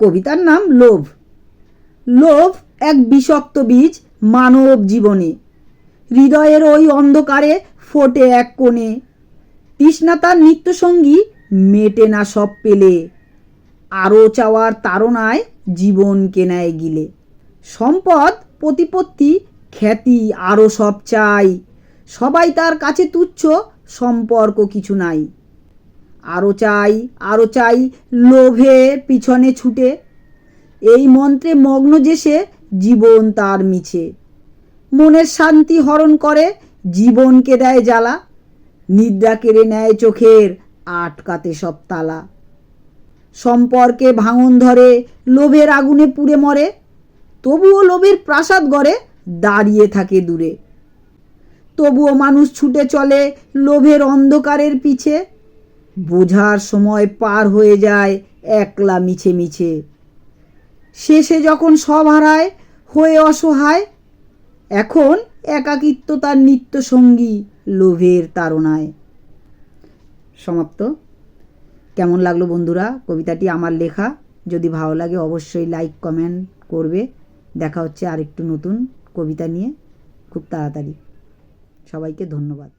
কবিতার নাম লোভ। লোভ এক বিষাক্ত বীজ মানব জীবনে, হৃদয়ের ওই অন্ধকারে ফোটে এক কোণে। তৃষ্ণা তার নিত্যসঙ্গী, মেটে না সব পেলে, আরও চাওয়ার তাড়নায় জীবনকে নেয় গিলে। সম্পদ, প্রতিপত্তি, খ্যাতি আরও সব চাই, সবাই তার কাছে তুচ্ছ, সম্পর্ক কিছু নাই। আরও চাই, আরও চাই, লোভে পিছনে ছুটে, এই মন্ত্রে মগ্ন যে সে, জীবন তার মিছে। মনের শান্তি হরণ করে, জীবনকে দেয় জ্বালা, নিদ্রা কেড়ে নেয় চোখের, আটকাতে সব তালা। সম্পর্কে ভাঙন ধরে, লোভের আগুনে পুড়ে মরে, তবুও লোভের প্রাসাদ গড়ে, দাঁড়িয়ে থাকে দূরে। তবুও মানুষ ছুটে চলে লোভের অন্ধকারের পিছে, বোঝার সময় পার হয়ে যায় একলা মিছে মিছে। শেষে যখন সব হারায়, হয়ে অসহায়, এখন একাকিত্ব তার নিত্য সঙ্গী, লোভের তাড়নায়। সমাপ্ত। কেমন লাগলো বন্ধুরা কবিতাটি আমার লেখা? যদি ভালো লাগে অবশ্যই লাইক কমেন্ট করবে। দেখা হচ্ছে আরেকটু নতুন কবিতা নিয়ে খুব তাড়াতাড়ি। সবাইকে ধন্যবাদ।